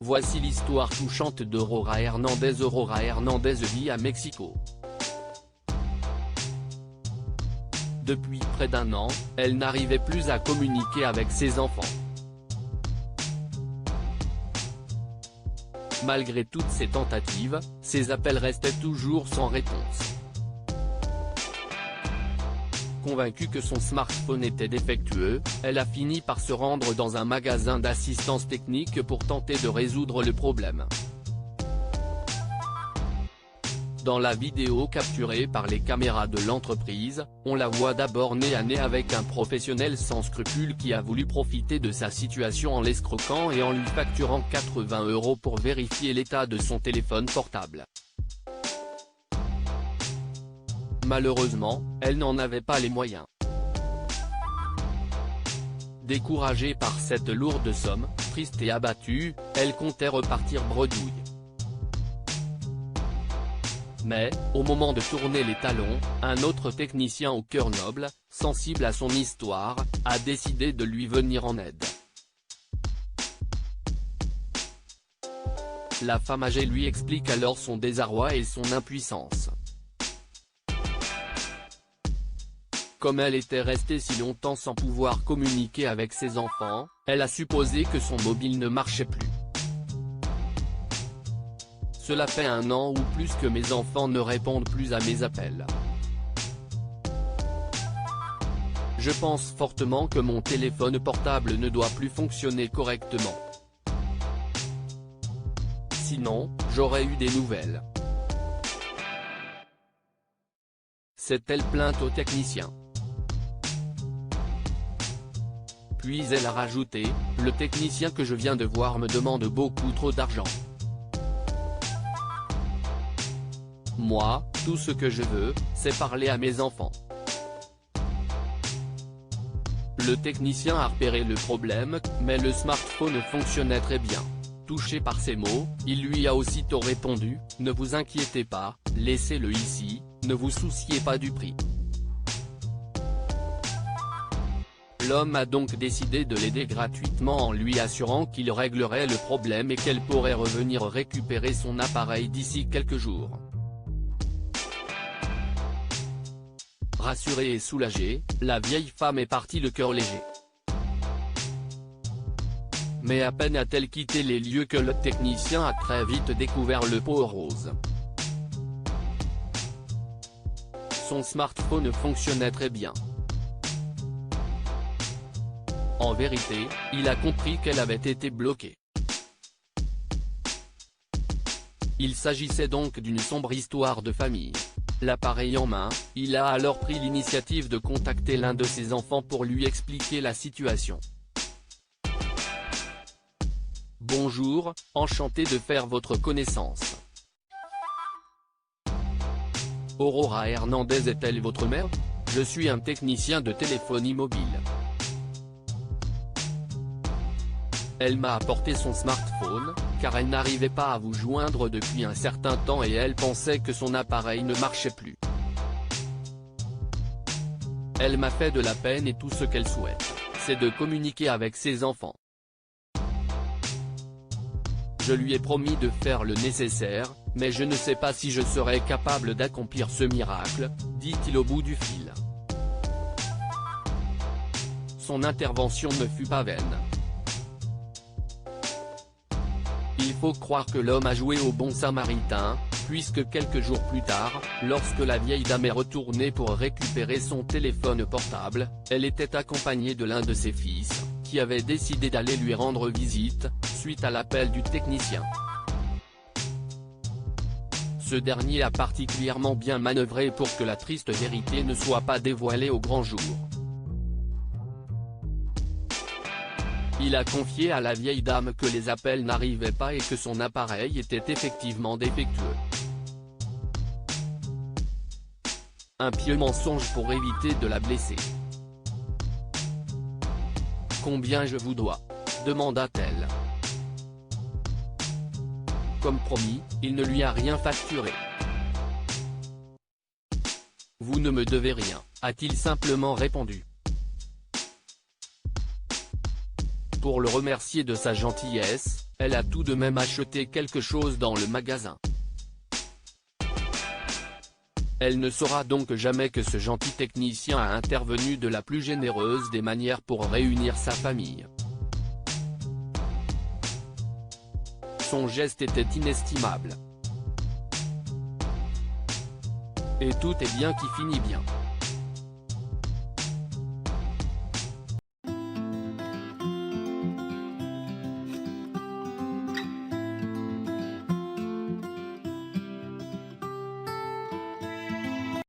Voici l'histoire touchante d'Aurora Hernandez. Aurora Hernandez vit à Mexico. Depuis près d'un an, elle n'arrivait plus à communiquer avec ses enfants. Malgré toutes ses tentatives, ses appels restaient toujours sans réponse. Convaincue que son smartphone était défectueux, elle a fini par se rendre dans un magasin d'assistance technique pour tenter de résoudre le problème. Dans la vidéo capturée par les caméras de l'entreprise, on la voit d'abord nez à nez avec un professionnel sans scrupules qui a voulu profiter de sa situation en l'escroquant et en lui facturant 80 € pour vérifier l'état de son téléphone portable. Malheureusement, elle n'en avait pas les moyens. Découragée par cette lourde somme, triste et abattue, elle comptait repartir bredouille. Mais, au moment de tourner les talons, un autre technicien au cœur noble, sensible à son histoire, a décidé de lui venir en aide. La femme âgée lui explique alors son désarroi et son impuissance. Comme elle était restée si longtemps sans pouvoir communiquer avec ses enfants, elle a supposé que son mobile ne marchait plus. Cela fait 1 an ou plus que mes enfants ne répondent plus à mes appels. Je pense fortement que mon téléphone portable ne doit plus fonctionner correctement. Sinon, j'aurais eu des nouvelles. S'est-elle plainte au technicien? Puis elle a rajouté, le technicien que je viens de voir me demande beaucoup trop d'argent. Moi, tout ce que je veux, c'est parler à mes enfants. Le technicien a repéré le problème, mais le smartphone fonctionnait très bien. Touché par ces mots, il lui a aussitôt répondu, ne vous inquiétez pas, laissez-le ici, ne vous souciez pas du prix. L'homme a donc décidé de l'aider gratuitement en lui assurant qu'il réglerait le problème et qu'elle pourrait revenir récupérer son appareil d'ici quelques jours. Rassurée et soulagée, la vieille femme est partie le cœur léger. Mais à peine a-t-elle quitté les lieux que le technicien a très vite découvert le pot rose. Son smartphone fonctionnait très bien. En vérité, il a compris qu'elle avait été bloquée. Il s'agissait donc d'une sombre histoire de famille. L'appareil en main, il a alors pris l'initiative de contacter l'un de ses enfants pour lui expliquer la situation. Bonjour, enchanté de faire votre connaissance. Aurora Hernandez est-elle votre mère? Je suis un technicien de téléphonie mobile. Elle m'a apporté son smartphone, car elle n'arrivait pas à vous joindre depuis un certain temps et elle pensait que son appareil ne marchait plus. Elle m'a fait de la peine et tout ce qu'elle souhaite, c'est de communiquer avec ses enfants. Je lui ai promis de faire le nécessaire, mais je ne sais pas si je serai capable d'accomplir ce miracle, dit-il au bout du fil. Son intervention ne fut pas vaine. Il faut croire que l'homme a joué au bon samaritain, puisque quelques jours plus tard, lorsque la vieille dame est retournée pour récupérer son téléphone portable, elle était accompagnée de l'un de ses fils, qui avait décidé d'aller lui rendre visite, suite à l'appel du technicien. Ce dernier a particulièrement bien manœuvré pour que la triste vérité ne soit pas dévoilée au grand jour. Il a confié à la vieille dame que les appels n'arrivaient pas et que son appareil était effectivement défectueux. Un pieux mensonge pour éviter de la blesser. Combien je vous dois? Demanda-t-elle. Comme promis, il ne lui a rien facturé. Vous ne me devez rien, a-t-il simplement répondu. pour le remercier de sa gentillesse, elle a tout de même acheté quelque chose dans le magasin. Elle ne saura donc jamais que ce gentil technicien a intervenu de la plus généreuse des manières pour réunir sa famille. Son geste était inestimable. Et tout est bien qui finit bien.